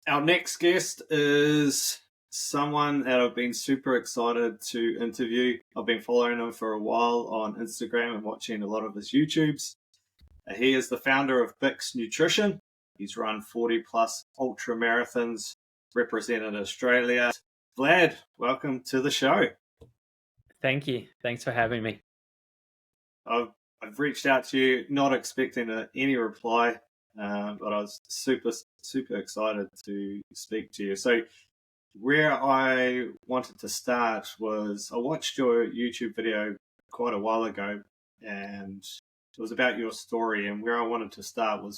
Our next guest is someone that I've been super excited to interview. I've been following him for a while on Instagram and watching a lot of his YouTubes. He is the founder of Bix Nutrition. He's run 40 plus ultra marathons, represented Australia. Vlad, welcome to the show. Thank you. Thanks for having me. I've reached out to you, not expecting any reply, but I was super excited to speak to you. So where I wanted to start was I watched your YouTube video quite a while ago, and it was about your story. And where I wanted to start was,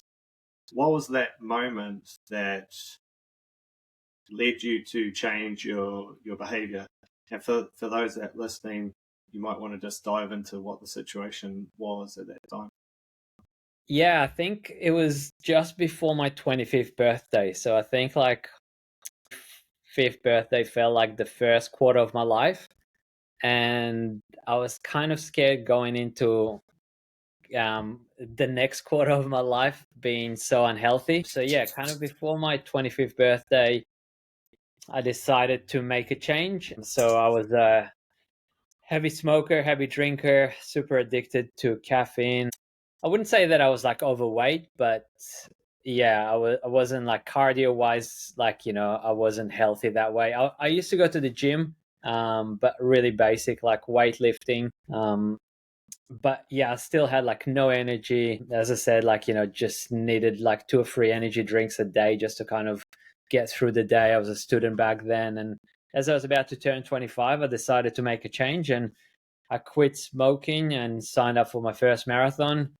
what was that moment that led you to change your behavior? And for those that are listening, you might want to just dive into what the situation was at that time. Yeah, I think it was just before my 25th birthday. So I think like fifth birthday felt like the first quarter of my life. And I was kind of scared going into the next quarter of my life being so unhealthy. So yeah, kind of before my 25th birthday, I decided to make a change. So I was a heavy smoker, heavy drinker, super addicted to caffeine. I wouldn't say that I was like overweight, but yeah, I wasn't like cardio wise, like, I wasn't healthy that way. I used to go to the gym, but really basic, like weightlifting. But yeah, I still had like no energy. As I said, like, just needed like 2 or 3 energy drinks a day just to kind of get through the day. I was a student back then. And as I was about to turn 25, I decided to make a change and I quit smoking and signed up for my first marathon.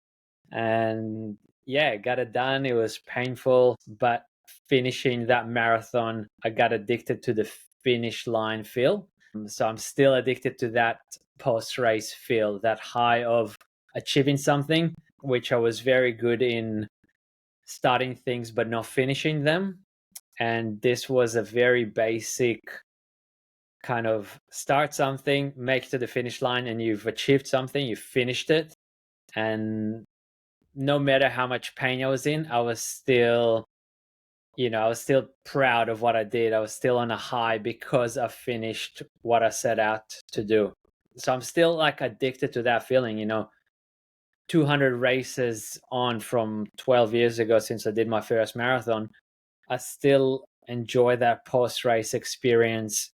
And yeah, got it done. It was painful, but finishing that marathon, I got addicted to the finish line feel. So I'm still addicted to that post race feel, that high of achieving something, which I was very good in starting things but not finishing them. And this was a very basic kind of start something, make it to the finish line, and you've achieved something, you've finished it. And no matter how much pain I was in, I was still, I was still proud of what I did. I was still on a high because I finished what I set out to do. So I'm still like addicted to that feeling, 200 races on from 12 years ago since I did my first marathon. I still enjoy that post race experience,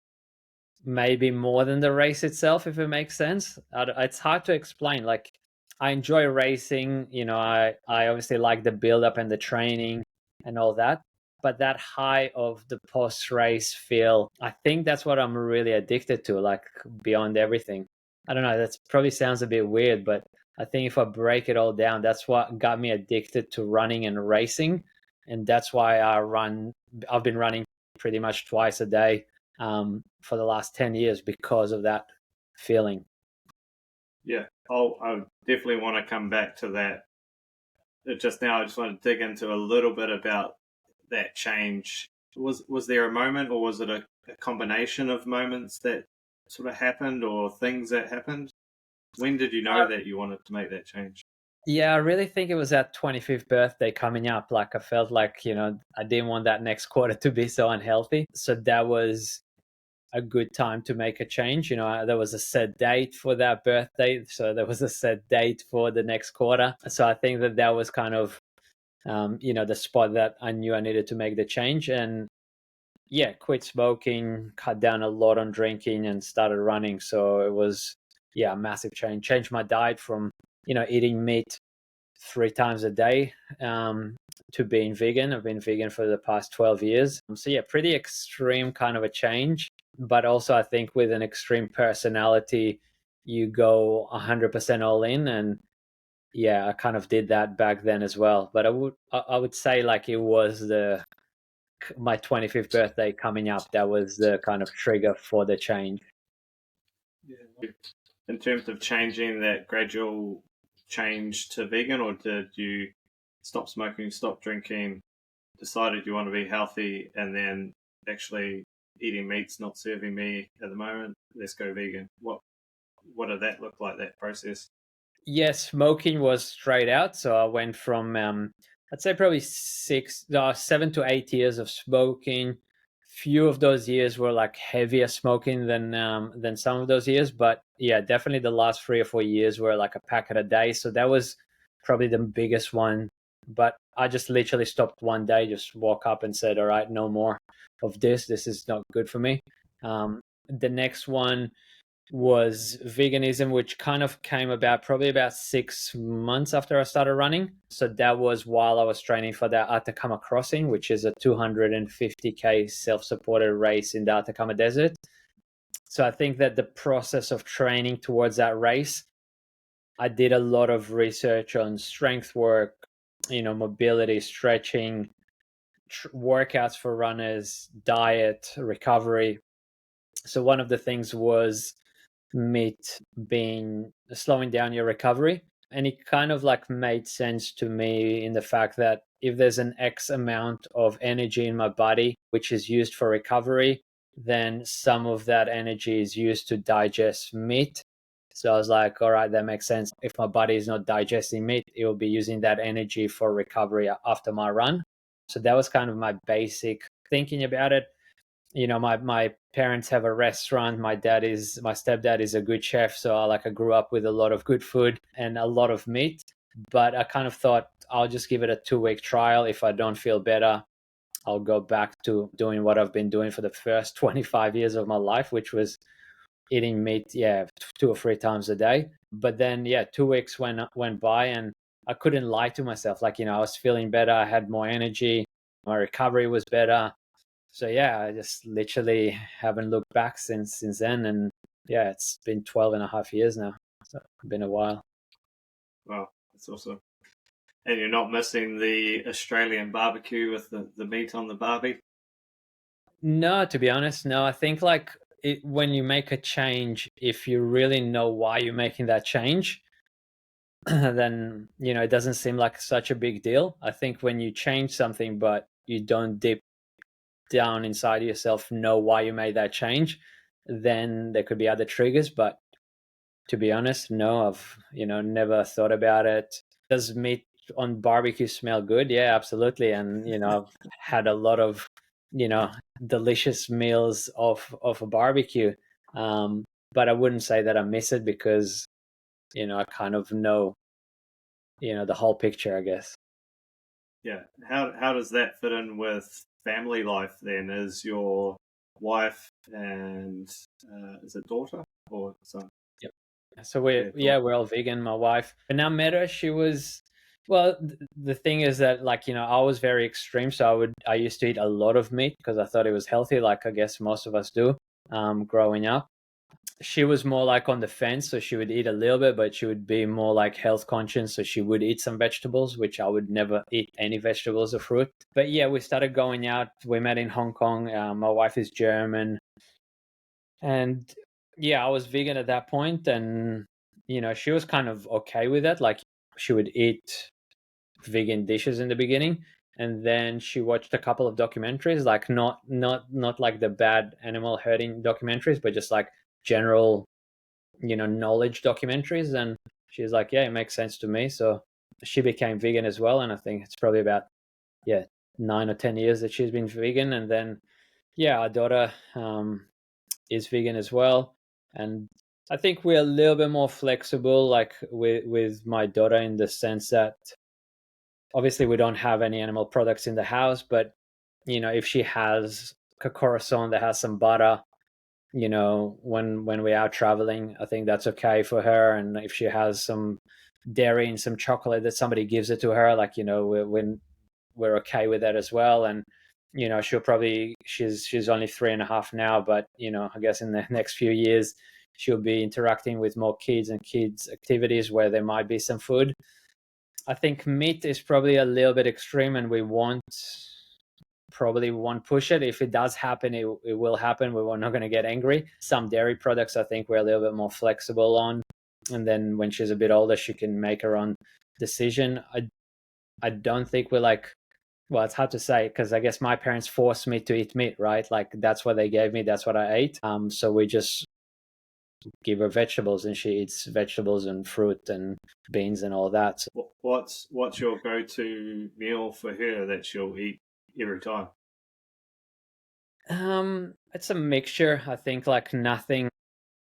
maybe more than the race itself, if it makes sense. It's hard to explain. Like, I enjoy racing, I obviously like the build up and the training and all that. But that high of the post race feel, I think that's what I'm really addicted to, like beyond everything. I don't know, that probably sounds a bit weird, but I think if I break it all down, that's what got me addicted to running and racing. And that's why I've been running pretty much twice a day for the last 10 years because of that feeling. Yeah, I definitely want to come back to that. Just now, I just want to dig into a little bit about that change. Was there a moment, or was it a combination of moments that sort of happened, or things that happened? When did you know that you wanted to make that change? Yeah, I really think it was that 25th birthday coming up. Like, I felt like, I didn't want that next quarter to be so unhealthy. So that was a good time to make a change. There was a set date for that birthday. So there was a set date for the next quarter. So I think that was kind of, the spot that I knew I needed to make the change. And yeah, quit smoking, cut down a lot on drinking, and started running. So it was, yeah, a massive change. Changed my diet from, eating meat 3 times a day to being vegan. I've been vegan for the past 12 years. So yeah, pretty extreme kind of a change. But also I think with an extreme personality, you go 100% all in. And yeah, I kind of did that back then as well. But I would say like it was my 25th birthday coming up that was the kind of trigger for the change. Yeah. In terms of changing, that gradual change to vegan, or did you stop smoking, stop drinking, decided you want to be healthy, and then actually eating meat's not serving me at the moment, let's go vegan? What did that look like, that process? Yes, smoking was straight out. So I went from I'd say probably 7 to 8 years of smoking. Few of those years were like heavier smoking than some of those years, but yeah, definitely the last 3 or 4 years were like a packet a day. So that was probably the biggest one. But I just literally stopped one day, just woke up and said, "All right, no more of this. This is not good for me." The next one was veganism, which kind of came about probably about 6 months after I started running. So that was while I was training for the Atacama Crossing, which is a 250K self-supported race in the Atacama Desert. So I think that the process of training towards that race, I did a lot of research on strength work, mobility, stretching, workouts for runners, diet, recovery. So one of the things was meat being slowing down your recovery, and it kind of like made sense to me in the fact that if there's an X amount of energy in my body which is used for recovery, then some of that energy is used to digest meat. So I was like, all right, that makes sense. If my body is not digesting meat, it will be using that energy for recovery after my run. So that was kind of my basic thinking about it. My parents have a restaurant. My stepdad is a good chef, so I grew up with a lot of good food and a lot of meat. But I kind of thought I'll just give it a 2 week trial. If I don't feel better, I'll go back to doing what I've been doing for the first 25 years of my life, which was eating meat, 2 or 3 times a day. But then 2 weeks went by, and I couldn't lie to myself. I was feeling better. I had more energy. My recovery was better. So I just literally haven't looked back since then. And it's been 12 and a half years now. So it's been a while. Wow, that's awesome. And you're not missing the Australian barbecue with the meat on the barbie? No, to be honest, no. I think when you make a change, if you really know why you're making that change, then, it doesn't seem like such a big deal. I think when you change something, but you don't deep down inside yourself know why you made that change, then there could be other triggers. But to be honest, no, I've never thought about it. Does meat on barbecue smell good? Yeah, absolutely. And I've had a lot of delicious meals of a barbecue. But I wouldn't say that I miss it because I kind of know the whole picture, I guess. Yeah. How does that fit in with family life then? Is your wife and is it daughter or son? Yep. So we're Daughter. we're all vegan. My wife, and now met her. She was well. The thing is that I was very extreme. So I used to eat a lot of meat because I thought it was healthy. Like I guess most of us do, growing up. She was more like on the fence, so she would eat a little bit, but she would be more like health conscious. So she would eat some vegetables, which I would never eat any vegetables or fruit. But we started going out. We met in Hong Kong. My wife is German, and I was vegan at that point, and she was kind of okay with it. Like she would eat vegan dishes in the beginning, and then she watched a couple of documentaries, like not like the bad animal herding documentaries, but just like general knowledge documentaries. And she's like, yeah, it makes sense to me. So she became vegan as well, and I think it's probably about 9 or 10 years that she's been vegan. And then our daughter is vegan as well. And I think we're a little bit more flexible, like with my daughter, in the sense that obviously we don't have any animal products in the house, but if she has a croissant that has some butter, when we are traveling, I think that's okay for her. And if she has some dairy and some chocolate that somebody gives it to her, we're okay with that as well. And she's only 3.5 now, but I guess in the next few years she'll be interacting with more kids and kids activities where there might be some food. I think meat is probably a little bit extreme, and probably won't push it. If it does happen, it will happen. We're not going to get angry. Some dairy products, I think we're a little bit more flexible on. And then when she's a bit older, she can make her own decision. I don't think we're well, it's hard to say because I guess my parents forced me to eat meat, right? Like that's what they gave me. That's what I ate. So give her vegetables, and she eats vegetables and fruit and beans and all that. So, What's your go-to meal for her that she'll eat every time? it's a mixture. I think like nothing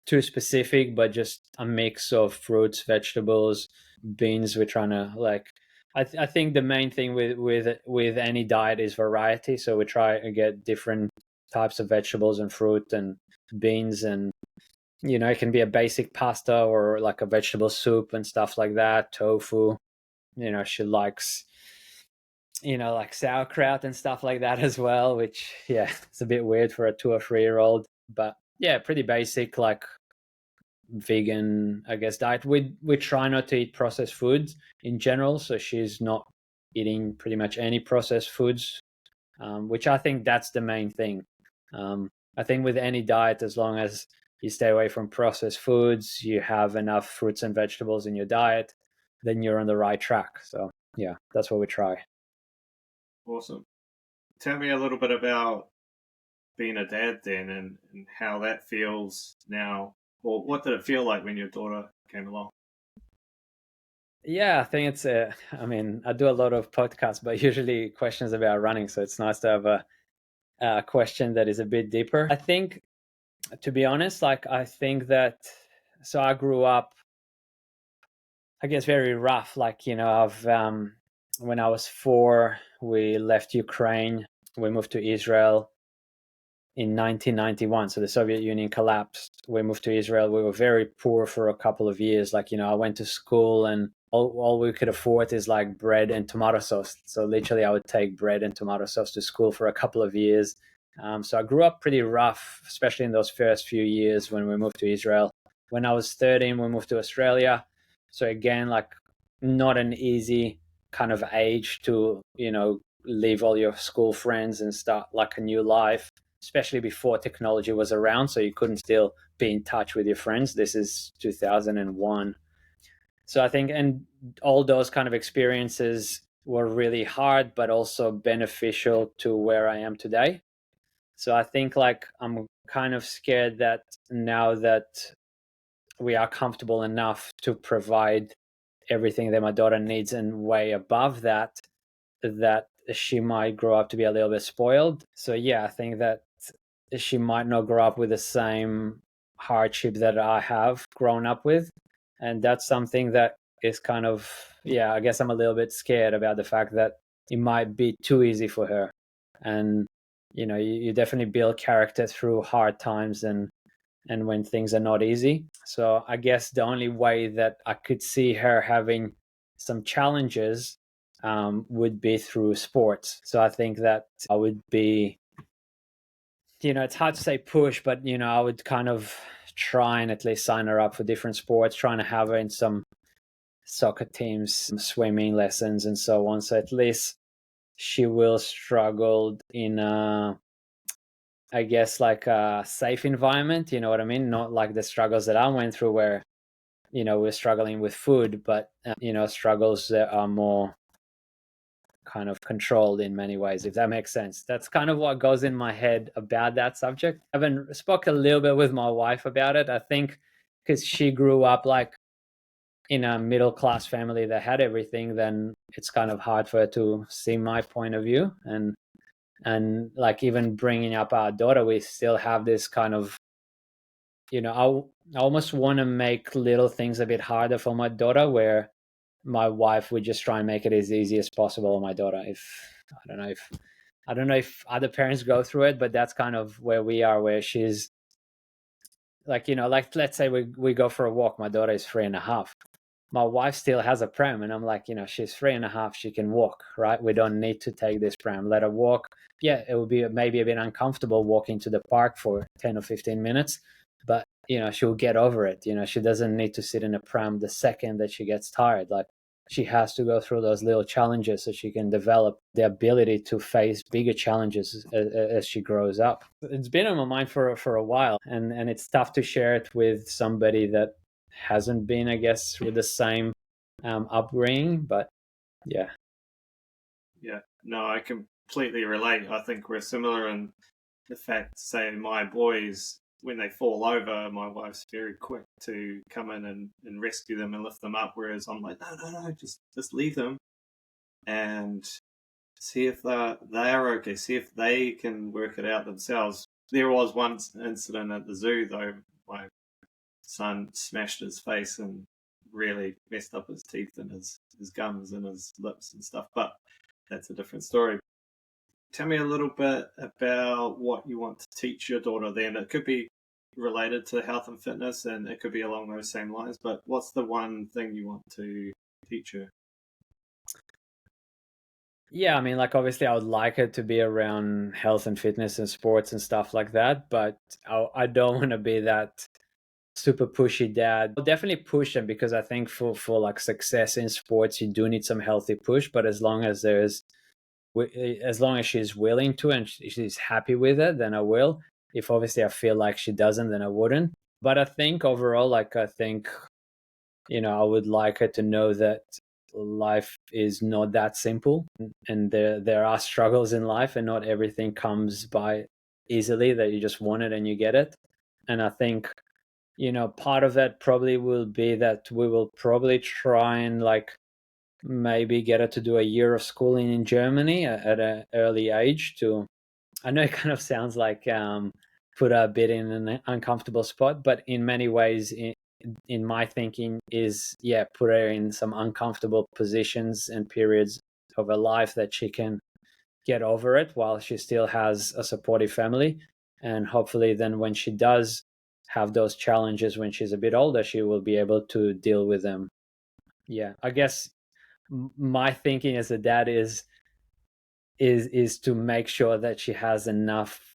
too specific, but just a mix of fruits, vegetables, beans. We're trying to like. I think the main thing with any diet is variety. So we try to get different types of vegetables and fruit and beans, and it can be a basic pasta or like a vegetable soup and stuff like that. Tofu. She likes like sauerkraut and stuff like that as well, which yeah, it's a bit weird for a 2 or 3 year old, but yeah, pretty basic like vegan, I guess, diet. We try not to eat processed foods in general, so she's not eating pretty much any processed foods, which I think that's the main thing. I think with any diet, as long as you stay away from processed foods, you have enough fruits and vegetables in your diet, then you're on the right track. So yeah, that's what we try. Awesome. Tell me a little bit about being a dad then, and how that feels now, or what did it feel like when your daughter came along? Yeah, I think I mean, I do a lot of podcasts, but usually questions about running. So it's nice to have a question that is a bit deeper. I think, to be honest, like, I think that, so I grew up, I guess, very rough. Like, when I was 4, we left Ukraine, we moved to Israel in 1991. So the Soviet Union collapsed. We moved to Israel. We were very poor for a couple of years. Like, I went to school and all we could afford is like bread and tomato sauce. So literally I would take bread and tomato sauce to school for a couple of years. So I grew up pretty rough, especially in those first few years when we moved to Israel. When I was 13, we moved to Australia. So again, like, not an easy kind of age to, leave all your school friends and start like a new life, especially before technology was around, so you couldn't still be in touch with your friends. This is 2001. So I think, and all those kind of experiences were really hard, but also beneficial to where I am today. So I think like I'm kind of scared that now that we are comfortable enough to provide everything that my daughter needs and way above that, that she might grow up to be a little bit spoiled. So yeah, I think that she might not grow up with the same hardship that I have grown up with. And that's something that is kind of, yeah, I guess I'm a little bit scared about the fact that it might be too easy for her. And, you definitely build character through hard times and when things are not easy. So I guess the only way that I could see her having some challenges would be through sports. So I think that I would be, it's hard to say push, but I would kind of try and at least sign her up for different sports, trying to have her in some soccer teams, some swimming lessons, and so on. So at least she will struggle in I guess like a safe environment. You know what I mean? Not like the struggles that I went through, where we're struggling with food, but struggles that are more kind of controlled in many ways, if that makes sense. That's kind of what goes in my head about that subject. I've been spoke a little bit with my wife about it. I think because she grew up like in a middle class family that had everything, then it's kind of hard for her to see my point of view. And like, even bringing up our daughter, we still have this kind of, I almost want to make little things a bit harder for my daughter, where my wife would just try and make it as easy as possible on my daughter. If I don't know if other parents go through it, but that's kind of where we are, where she's like, like, let's say we go for a walk. My daughter is 3.5. My wife still has a pram, and I'm like, she's 3.5, she can walk, right? We don't need to take this pram, let her walk. Yeah, it would be maybe a bit uncomfortable walking to the park for 10 or 15 minutes, but she'll get over it. She doesn't need to sit in a pram the second that she gets tired. Like, she has to go through those little challenges so she can develop the ability to face bigger challenges as she grows up. It's been on my mind for a while, and it's tough to share it with somebody that hasn't been, I guess, with the same upbringing. But yeah. Yeah, no, I completely relate. I think we're similar in the fact, say, my boys when they fall over, my wife's very quick to come in and rescue them and lift them up. Whereas I'm like, no, just leave them and see if they are okay. See if they can work it out themselves. There was one incident at the zoo though. My son smashed his face and really messed up his teeth and his gums and his lips and stuff. But that's a different story. Tell me a little bit about what you want to teach your daughter then. It could be related to health and fitness and it could be along those same lines, but what's the one thing you want to teach her? Yeah, I mean, like obviously, I would like her to be around health and fitness and sports and stuff like that, but I don't want to be that super pushy dad. I'll definitely push them because I think for like success in sports, you do need some healthy push. But as long as she's willing to and she's happy with it, then I will. If obviously I feel like she doesn't, then I wouldn't. But I think overall, I would like her to know that life is not that simple, and there are struggles in life, and not everything comes by easily, that you just want it and you get it. And I think, part of that probably will be that we will probably try and like maybe get her to do a year of schooling in Germany at an early age. To I know it kind of sounds like put her a bit in an uncomfortable spot, but in many ways, in my thinking, is put her in some uncomfortable positions and periods of her life that she can get over it while she still has a supportive family. And hopefully then when she does have those challenges when she's a bit older, she will be able to deal with them. Yeah, I guess my thinking as a dad is to make sure that she has enough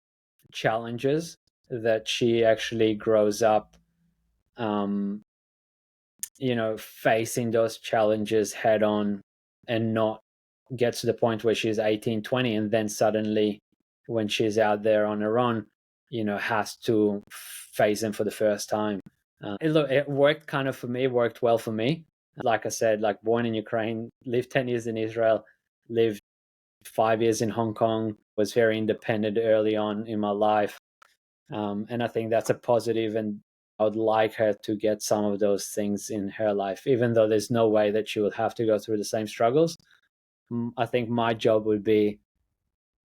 challenges that she actually grows up um facing those challenges head on, and not get to the point where she's 18, 20, and then suddenly when she's out there on her own, has to face them for the first time. It worked kind of for me, worked well for me. Like I said, like born in Ukraine, lived 10 years in Israel, lived 5 years in Hong Kong, was very independent early on in my life. And I think that's a positive, and I would like her to get some of those things in her life, even though there's no way that she would have to go through the same struggles. I think my job would be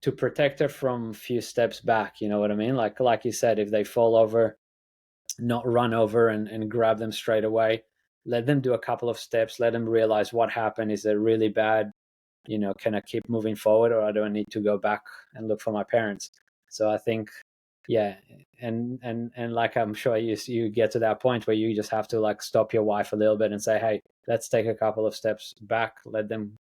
to protect her from a few steps back. You know what I mean? Like you said, if they fall over, not run over and grab them straight away. Let them do a couple of steps. Let them realize what happened. Is it really bad? Can I keep moving forward, or do I need to go back and look for my parents? So I think, yeah, and like I'm sure you get to that point where you just have to like stop your wife a little bit and say, hey, let's take a couple of steps back. Let them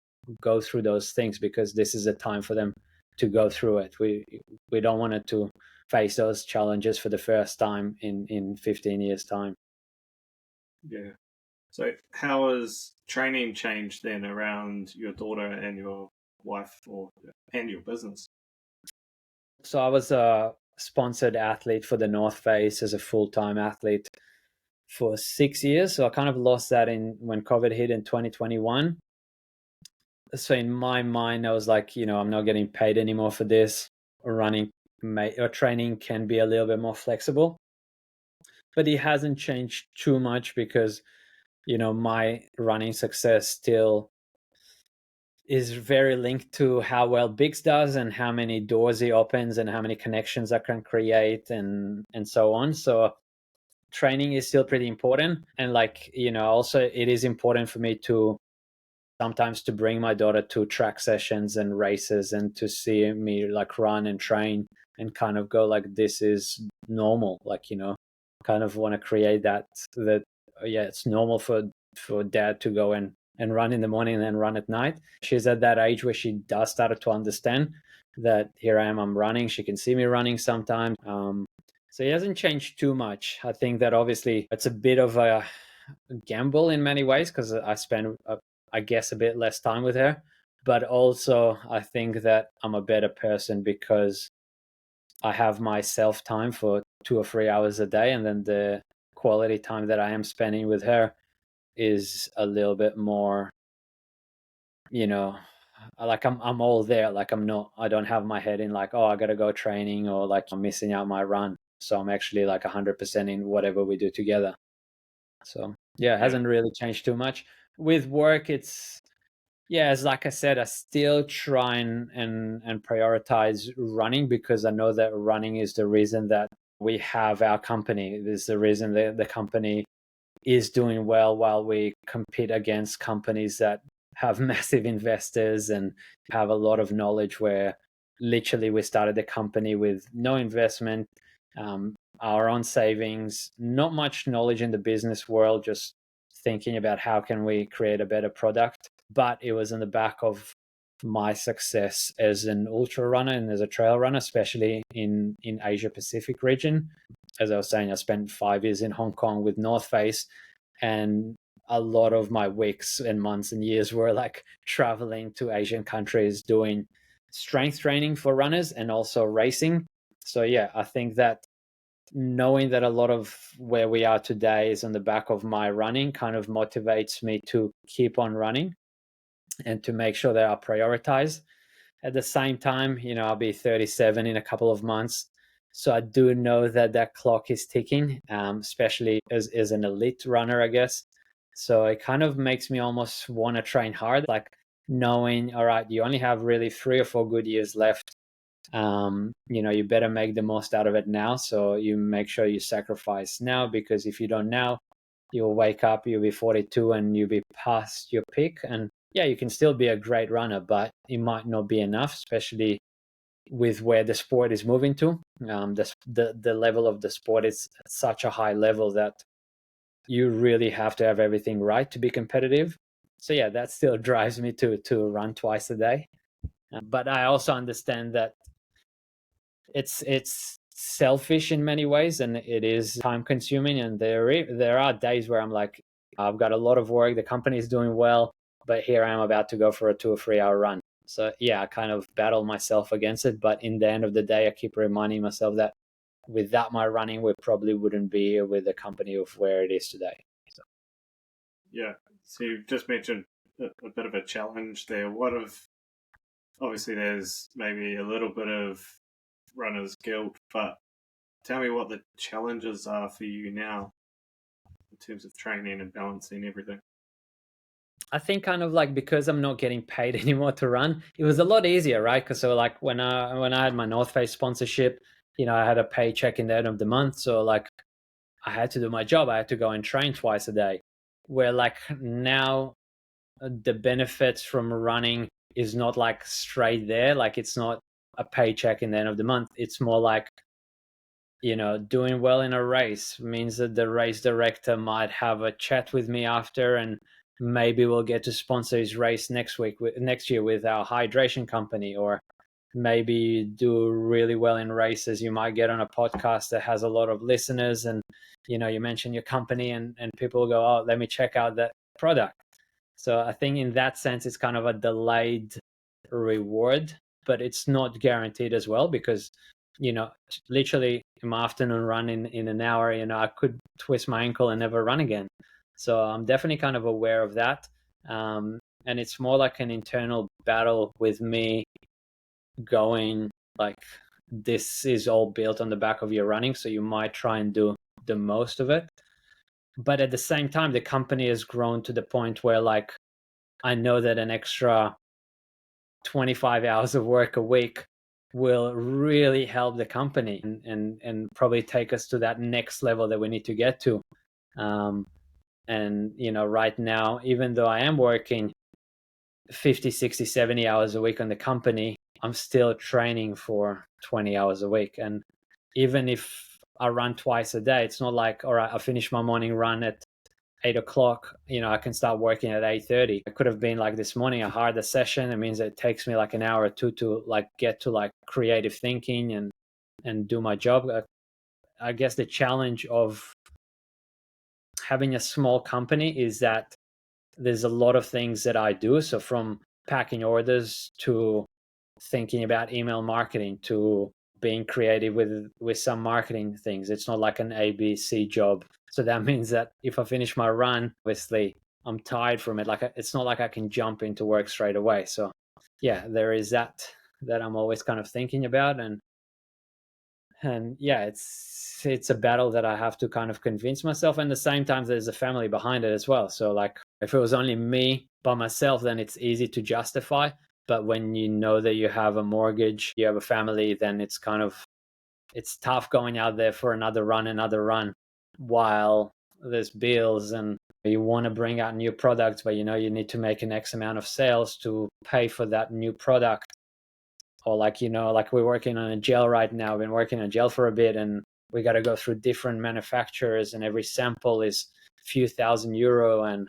go through those things, because this is a time for them to go through it. We don't want it to face those challenges for the first time in 15 years time. Yeah. So how has training changed then around your daughter and your wife and your business? So I was a sponsored athlete for the North Face as a full-time athlete for 6 years. So I kind of lost that in when COVID hit in 2021. So in my mind, I was like, I'm not getting paid anymore for this. Running or training can be a little bit more flexible, but it hasn't changed too much, because my running success still is very linked to how well Bix does and how many doors he opens and how many connections I can create and so on. So training is still pretty important. And also it is important for me to sometimes to bring my daughter to track sessions and races, and to see me like run and train and kind of go like, this is normal. Kind of want to create that it's normal for dad to go and run in the morning and then run at night. She's at that age where she does start to understand that here I am, I'm running. She can see me running sometimes. So it hasn't changed too much. I think that obviously it's a bit of a gamble in many ways, because I spend, I guess, a bit less time with her. But also, I think that I'm a better person because I have my self time for 2 or 3 hours a day, and then the quality time that I am spending with her is a little bit more, like I'm all there. Like I don't have my head in like, oh, I gotta go training, or like I'm missing out my run. So I'm actually like 100% in whatever we do together. So yeah, it hasn't really changed too much. With work, it's as like I said, I still try and prioritize running, because I know that running is the reason that we have our company. It is the reason that the company is doing well, while we compete against companies that have massive investors and have a lot of knowledge, where literally we started the company with no investment, our own savings, not much knowledge in the business world, just thinking about how can we create a better product. But it was in the back of my success as an ultra runner and as a trail runner, especially in Asia Pacific region. As I was saying, I spent 5 years in Hong Kong with North Face, and a lot of my weeks and months and years were like traveling to Asian countries doing strength training for runners and also racing. So yeah, I think that knowing that a lot of where we are today is on the back of my running kind of motivates me to keep on running and to make sure that I prioritize. At the same time, I'll be 37 in a couple of months. So I do know that that clock is ticking, especially as an elite runner, I guess. So it kind of makes me almost want to train hard, like knowing, all right, you only have really 3 or 4 good years left. You better make the most out of it now. So you make sure you sacrifice now, because if you don't now, you'll wake up, you'll be 42 and you'll be past your peak. And yeah, you can still be a great runner, but it might not be enough, especially with where the sport is moving to. The level of the sport is at such a high level that you really have to have everything right to be competitive. So yeah, that still drives me to run twice a day. But I also understand that it's selfish in many ways, and it is time consuming, and there are days where I'm like, I've got a lot of work, the company is doing well, but here I am about to go for a 2 or 3 hour run. So yeah, I kind of battle myself against it, but in the end of the day, I keep reminding myself that without my running, we probably wouldn't be here with the company of where it is today. So. Yeah, so you just mentioned a bit of a challenge there. Obviously there's maybe a little bit of runner's guilt, but tell me what the challenges are for you now in terms of training and balancing everything. I think kind of like, because I'm not getting paid anymore to run, it was a lot easier, right? Because so like when I had my North Face sponsorship, I had a paycheck in the end of the month, so like I had to do my job. I had to go and train twice a day. Where like now, the benefits from running is not like straight there. Like it's not a paycheck in the end of the month. It's more like, doing well in a race means that the race director might have a chat with me after, and maybe we'll get to sponsor his race next year with our hydration company. Or maybe you do really well in races, you might get on a podcast that has a lot of listeners, and you mention your company, and people will go, oh, let me check out that product. So I think in that sense, it's kind of a delayed reward, but it's not guaranteed as well, because literally in my afternoon run in an hour, I could twist my ankle and never run again. So I'm definitely kind of aware of that. And it's more like an internal battle with me, going like, this is all built on the back of your running, so you might try and do the most of it. But at the same time, the company has grown to the point where like, I know that an extra 25 hours of work a week will really help the company, and probably take us to that next level that we need to get to. And right now, even though I am working 50, 60, 70 hours a week on the company, I'm still training for 20 hours a week. And even if I run twice a day, it's not like, all right, I finish my morning run at 8 o'clock, I can start working at 8:30. It could have been like this morning, a harder session. It means it takes me like an hour or two to like get to like creative thinking and do my job. I guess the challenge of having a small company is that there's a lot of things that I do. So from packing orders to thinking about email marketing to being creative with some marketing things. It's not like an ABC job. So that means that if I finish my run, obviously I'm tired from it. Like it's not like I can jump into work straight away. So yeah, there is that I'm always kind of thinking about, and And yeah, it's a battle that I have to kind of convince myself, and at the same time there's a family behind it as well. So like if it was only me by myself, then it's easy to justify. But when you know that you have a mortgage, you have a family, then it's tough going out there for another run while there's bills, and you want to bring out new products, but you know you need to make an X amount of sales to pay for that new product. Or like, you know, like we're working on a gel right now. I've been working on gel for a bit, and we got to go through different manufacturers, and every sample is a few €1,000. And,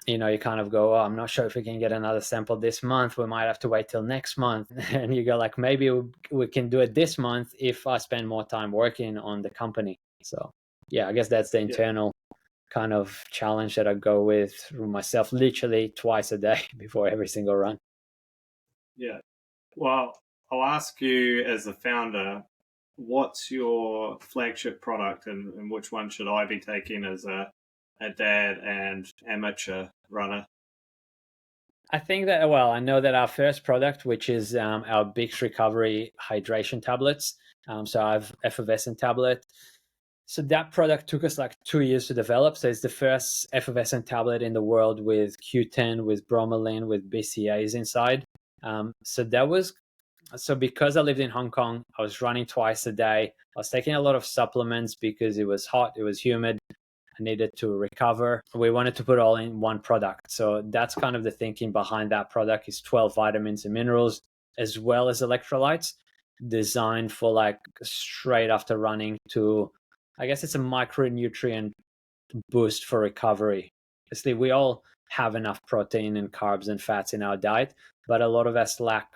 you know, you kind of go, oh, I'm not sure if we can get another sample this month. We might have to wait till next month. And you go like, maybe we can do it this month if I spend more time working on the company. So yeah, I guess that's the internal kind of challenge that I go with myself literally twice a day before every single run. Yeah. Well, I'll ask you as the founder, what's your flagship product, and which one should I be taking as a dad and amateur runner? I think that, well, I know that our first product, which is our Bix Recovery hydration tablets. So I have effervescent tablet. So that product took us like 2 years to develop. So it's the first effervescent tablet in the world with Q10, with bromelain, with BCAAs inside. So because I lived in Hong Kong, I was running twice a day. I was taking a lot of supplements because it was hot, it was humid. I needed to recover. We wanted to put all in one product. So that's kind of the thinking behind that product, is 12 vitamins and minerals as well as electrolytes, designed for like straight after running to, I guess it's a micronutrient boost for recovery. Obviously, we all have enough protein and carbs and fats in our diet, but a lot of us lack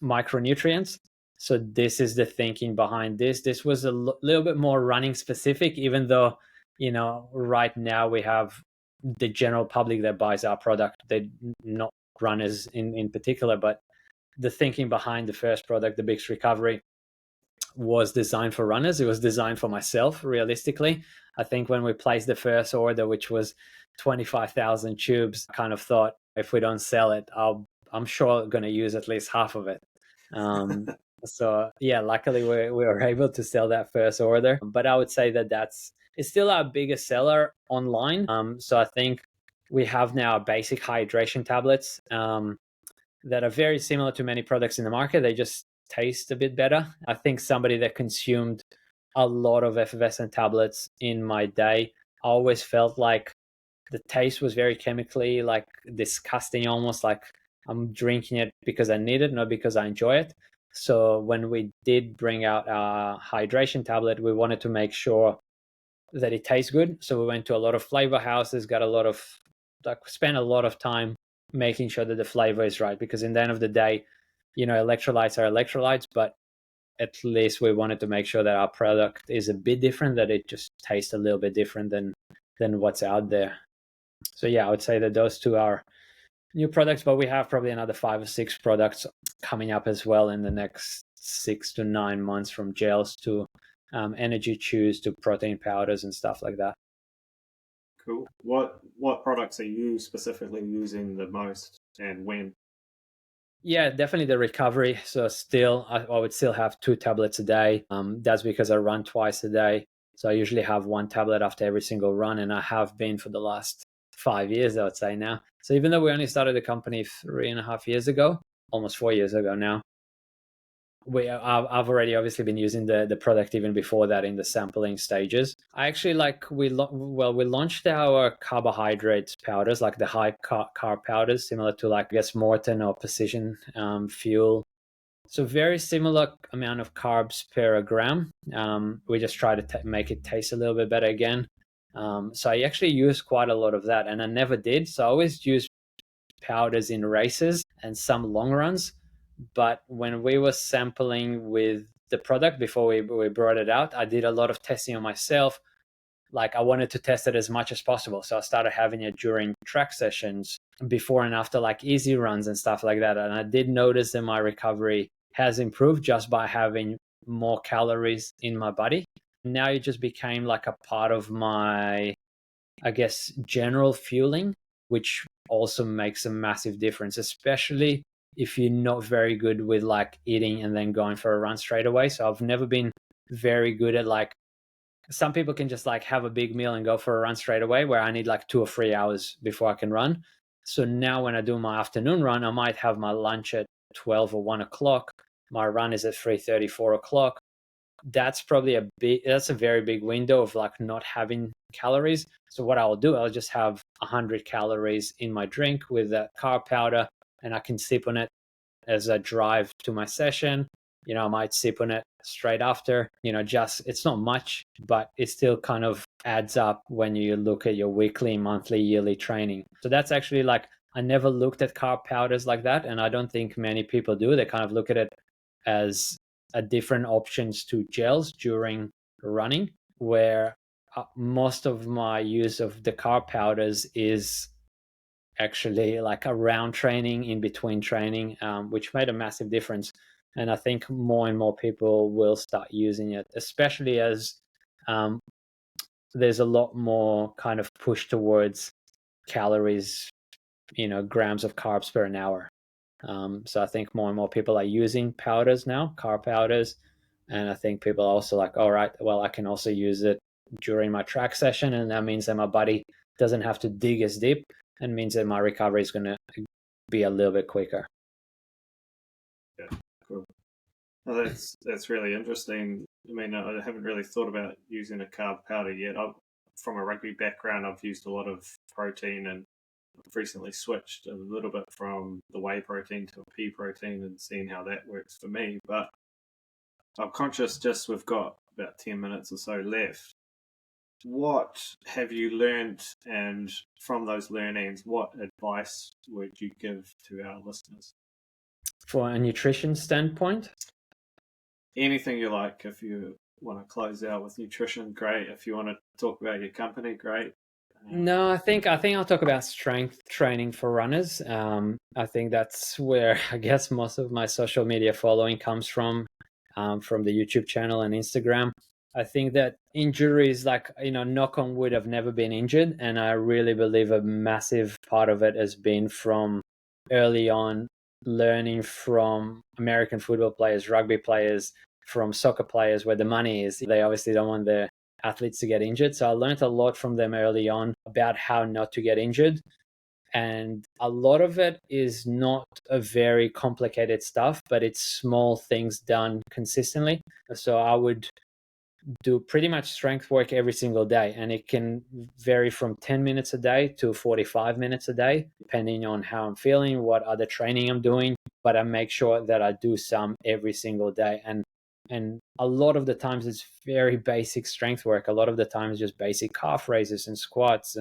micronutrients. So this is the thinking behind this. This was a little bit more running specific, even though, you know, right now we have the general public that buys our product. They not runners in particular, but the thinking behind the first product, the Bix Recovery, was designed for runners. It was designed for myself, realistically. I think when we placed the first order, which was 25,000 tubes, I kind of thought, if we don't sell it, I'm sure going to use at least half of it. So yeah, luckily we were able to sell that first order. But I would say that it's still our biggest seller online. So I think we have now basic hydration tablets that are very similar to many products in the market. They just taste a bit better. I think somebody that consumed a lot of effervescent tablets in my day, I always felt like the taste was very chemically, like disgusting, almost like I'm drinking it because I need it, not because I enjoy it. So when we did bring out our hydration tablet, we wanted to make sure that it tastes good. So we went to a lot of flavor houses, spent a lot of time making sure that the flavor is right, because in the end of the day, you know, electrolytes are electrolytes, but at least we wanted to make sure that our product is a bit different, that it just tastes a little bit different than what's out there. So yeah, I would say that those two are new products, but we have probably another 5 or 6 products coming up as well in the next 6 to 9 months, from gels to energy chews to protein powders and stuff like that. Cool. What products are you specifically using the most, and when? Yeah, definitely the recovery. So still, I would still have 2 tablets a day. That's because I run twice a day. So I usually have 1 tablet after every single run, and I have been for the last 5 years, I would say now. So even though we only started the company 3.5 years ago, almost 4 years ago now, I've already obviously been using the product even before that in the sampling stages. I actually we launched our carbohydrates powders, like the high carb powders, similar to like, I guess, Morton or Precision Fuel. So very similar amount of carbs per gram. We just try to make it taste a little bit better again. So I actually use quite a lot of that, and I never did. So I always use powders in races and some long runs. But when we were sampling with the product before we brought it out, I did a lot of testing on myself. Like, I wanted to test it as much as possible. So I started having it during track sessions, before and after like easy runs and stuff like that. And I did notice that my recovery has improved just by having more calories in my body. Now it just became like a part of my, I guess, general fueling, which also makes a massive difference, especially if you're not very good with like eating and then going for a run straight away. So I've never been very good at like, some people can just like have a big meal and go for a run straight away, where I need like 2 or 3 hours before I can run. So now when I do my afternoon run, I might have my lunch at 12 or 1 o'clock. My run is at 3:30, 4 o'clock. That's probably that's a very big window of like not having calories. So what I'll do, I'll just have 100 calories in my drink with that carb powder, and I can sip on it as I drive to my session. I might sip on it straight after, just, it's not much, but it still kind of adds up when you look at your weekly, monthly, yearly training. So that's actually like, I never looked at carb powders like that. And I don't think many people do. They kind of look at it as a different options to gels during running, where most of my use of the carb powders is actually like around training, in between training, which made a massive difference. And I think more and more people will start using it, especially as there's a lot more kind of push towards calories, grams of carbs per an hour. So I think more and more people are using powders now, carb powders. And I think people are also like, all right, well, I can also use it during my track session. And that means that my body doesn't have to dig as deep, and means that my recovery is going to be a little bit quicker. Yeah, cool. Well, that's really interesting. I mean, I haven't really thought about using a carb powder yet. From a rugby background, I've used a lot of protein, and I've recently switched a little bit from the whey protein to a pea protein and seeing how that works for me. But I'm conscious we've got about 10 minutes or so left. What have you learned, and from those learnings, what advice would you give to our listeners? For a nutrition standpoint? Anything you like. If you want to close out with nutrition, great. If you want to talk about your company, great. No, I think I'll talk about strength training for runners. I think that's where I guess most of my social media following comes from the YouTube channel and Instagram. I think that injuries, like, knock on wood, have never been injured. And I really believe a massive part of it has been from early on learning from American football players, rugby players, from soccer players, where the money is. They obviously don't want their athletes to get injured. So I learned a lot from them early on about how not to get injured. And a lot of it is not a very complicated stuff, but it's small things done consistently. So I would do pretty much strength work every single day, and it can vary from 10 minutes a day to 45 minutes a day, depending on how I'm feeling, what other training I'm doing. But I make sure that I do some every single day. And a lot of the times it's very basic strength work. A lot of the times just basic calf raises and squats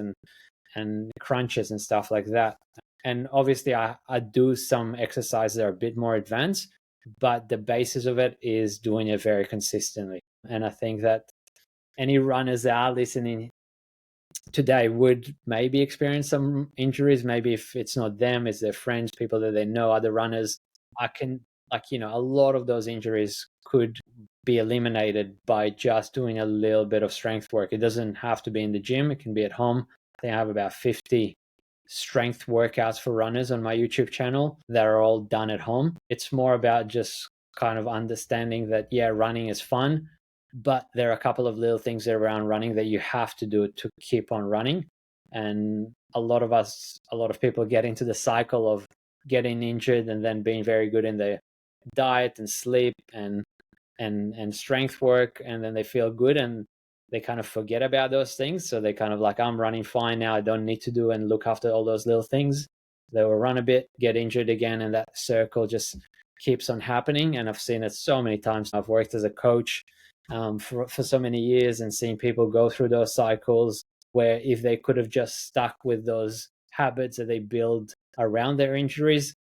and crunches and stuff like that. And obviously I do some exercises that are a bit more advanced, but the basis of it is doing it very consistently. And I think that any runners that are listening today would maybe experience some injuries. Maybe if it's not them, it's their friends, people that they know, other runners. I can, a lot of those injuries could be eliminated by just doing a little bit of strength work. It doesn't have to be in the gym. It can be at home. I think I have about 50 strength workouts for runners on my YouTube channel that are all done at home. It's more about just kind of understanding that, yeah, running is fun, but there are a couple of little things around running that you have to do to keep on running. And a lot of people get into the cycle of getting injured and then being very good in their diet and sleep and strength work, and then they feel good and they kind of forget about those things. So they kind of like, I'm running fine now, I don't need to do and look after all those little things. They will run a bit, get injured again, and that circle just keeps on happening. And I've seen it so many times. I've worked as a coach for so many years and seen people go through those cycles where if they could have just stuck with those habits that they build around their injuries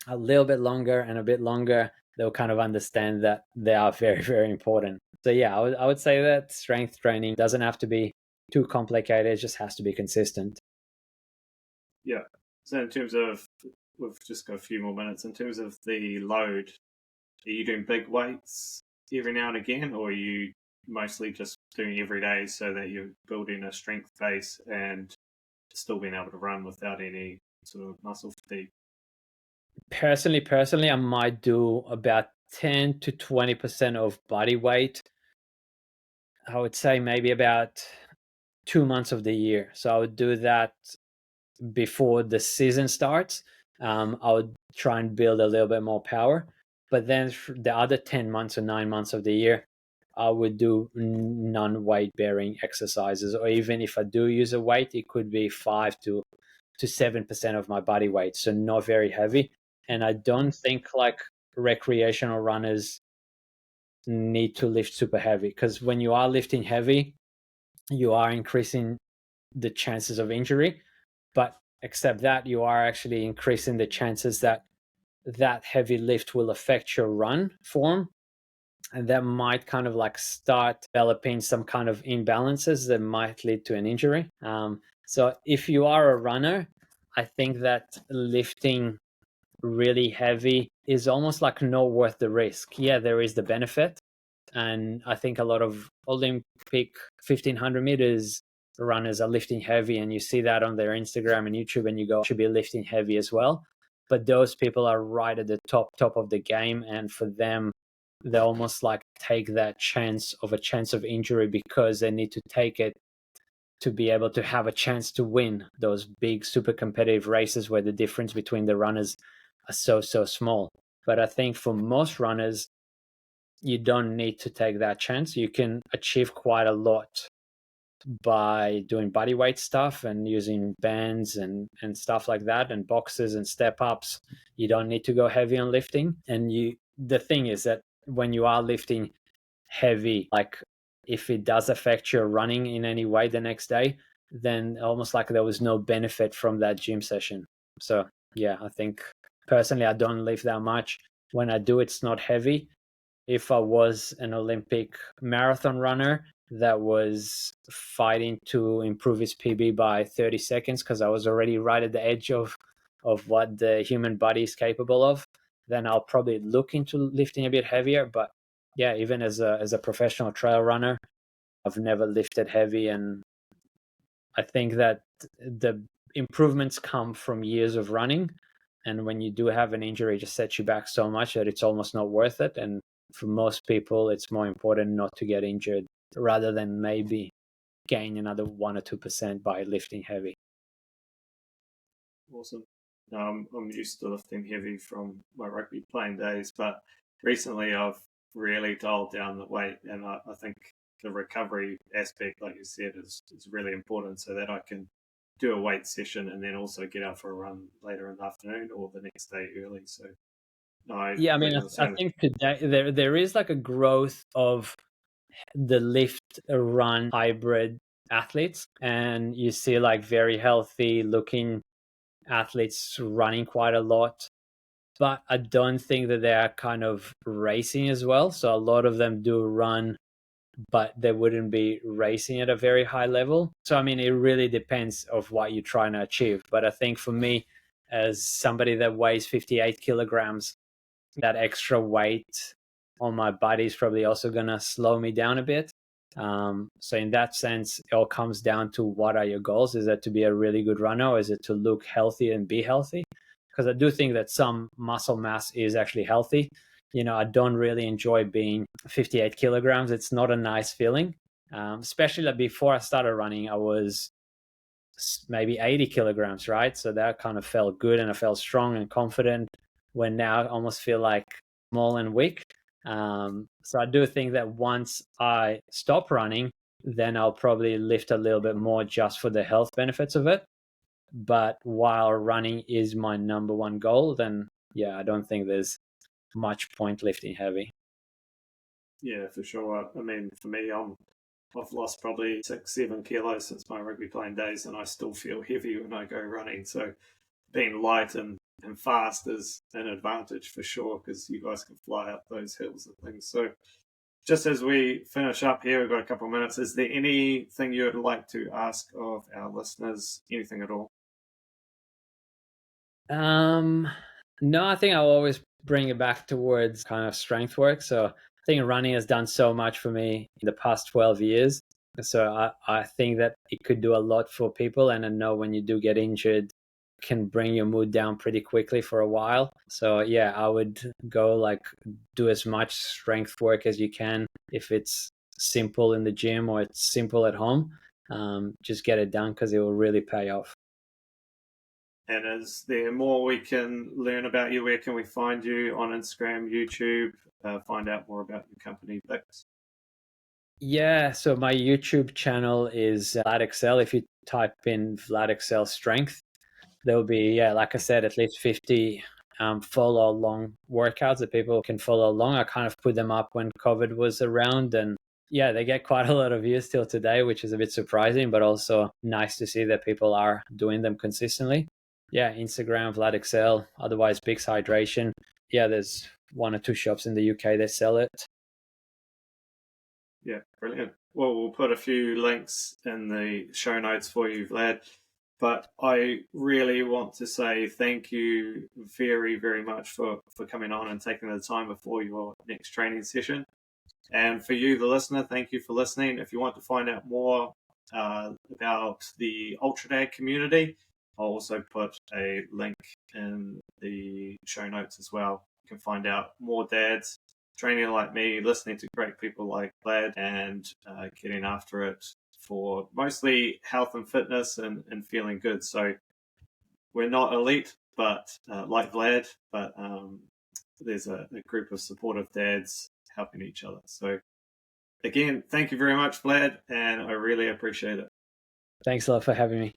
a little bit longer and a bit longer, they'll kind of understand that they are very, very important. So yeah, I would say that strength training doesn't have to be too complicated. It just has to be consistent. Yeah. So in terms of, we've just got a few more minutes. In terms of the load, are you doing big weights every now and again, or are you mostly just doing every day so that you're building a strength base and still being able to run without any sort of muscle fatigue? Personally, I might do about 10 to 20% of body weight. I would say maybe about 2 months of the year. So I would do that before the season starts. I would try and build a little bit more power. But then the other 10 months or 9 months of the year, I would do non-weight bearing exercises. Or even if I do use a weight, it could be 5 to 7% of my body weight. So not very heavy. And I don't think like recreational runners need to lift super heavy, because when you are lifting heavy, you are increasing the chances of injury. But except that, you are actually increasing the chances that that heavy lift will affect your run form, and that might kind of like start developing some kind of imbalances that might lead to an injury. So if you are a runner, I think that lifting really heavy is almost like not worth the risk. Yeah, there is the benefit, and I think a lot of Olympic 1500 meters runners are lifting heavy, and you see that on their Instagram and YouTube, and you go, should be lifting heavy as well. But those people are right at the top of the game, and for them, they almost like take that chance of injury because they need to take it to be able to have a chance to win those big super competitive races where the difference between the runners are so small. But I think for most runners, you don't need to take that chance. You can achieve quite a lot by doing body weight stuff and using bands and stuff like that, and boxes and step ups. You don't need to go heavy on lifting. And the thing is that when you are lifting heavy, like if it does affect your running in any way the next day, then almost like there was no benefit from that gym session. So yeah, I think personally I don't lift that much. When I do, it's not heavy. If I was an Olympic marathon runner that was fighting to improve his PB by 30 seconds, because I was already right at the edge of what the human body is capable of, then I'll probably look into lifting a bit heavier. But yeah, even as a professional trail runner, I've never lifted heavy, and I think that the improvements come from years of running, and when you do have an injury, it just sets you back so much that it's almost not worth it. And for most people, it's more important not to get injured rather than maybe gain another 1 or 2% by lifting heavy. Awesome. I'm used to lifting heavy from my rugby playing days, but recently I've really dialed down the weight, and I think the recovery aspect, like you said, is really important, so that I can do a weight session and then also get out for a run later in the afternoon or the next day early. So no, I Yeah, I mean, completely I understand. think today there is like a growth of the lift run hybrid athletes, and you see like very healthy looking athletes running quite a lot, but I don't think that they are kind of racing as well. So a lot of them do run, but they wouldn't be racing at a very high level. So I mean, it really depends of what you're trying to achieve. But I think for me, as somebody that weighs 58 kilograms, that extra weight on my body is probably also gonna slow me down a bit. So in that sense, it all comes down to what are your goals? Is it to be a really good runner, or is it to look healthy and be healthy? Because I do think that some muscle mass is actually healthy. I don't really enjoy being 58 kilograms. It's not a nice feeling. Especially like before I started running, I was maybe 80 kilograms, right? So that kind of felt good, and I felt strong and confident, when now I almost feel like small and weak. So I do think that once I stop running, then I'll probably lift a little bit more just for the health benefits of it. But while running is my number one goal, then yeah, I don't think there's much point lifting heavy. Yeah, for sure. I mean, for me, I've lost probably 6, 7 kilos since my rugby playing days, and I still feel heavy when I go running. So being light and fast is an advantage for sure, because you guys can fly up those hills and things. So just as we finish up here, we've got a couple of minutes. Is there anything you would like to ask of our listeners? Anything at all? Um, no, I think I'll always bring it back towards kind of strength work. So I think running has done so much for me in the past 12 years. So I think that it could do a lot for people. And I know when you do get injured, can bring your mood down pretty quickly for a while. So yeah, I would go like do as much strength work as you can. If it's simple in the gym or it's simple at home, just get it done because it will really pay off. And is there more we can learn about you? Where can we find you on Instagram, YouTube, find out more about your company, Bix? Yeah, so my YouTube channel is Vlad Ixel. If you type in Vlad Ixel strength, there'll be, yeah, like I said, at least 50 follow along workouts that people can follow along. I kind of put them up when COVID was around, and yeah, they get quite a lot of views till today, which is a bit surprising, but also nice to see that people are doing them consistently. Yeah, Instagram, Vlad Ixel, otherwise Bix Hydration. Yeah, there's 1 or 2 shops in the UK that sell it. Yeah, brilliant. Well, we'll put a few links in the show notes for you, Vlad. But I really want to say thank you very, very much for coming on and taking the time before your next training session. And for you, the listener, thank you for listening. If you want to find out more about the Ultra Dad community, I'll also put a link in the show notes as well. You can find out more dads training like me, listening to great people like Vlad, and getting after it for mostly health and fitness and feeling good. So we're not elite, but like Vlad, but there's a group of supportive dads helping each other. So again, thank you very much, Vlad, and I really appreciate it. Thanks a lot for having me.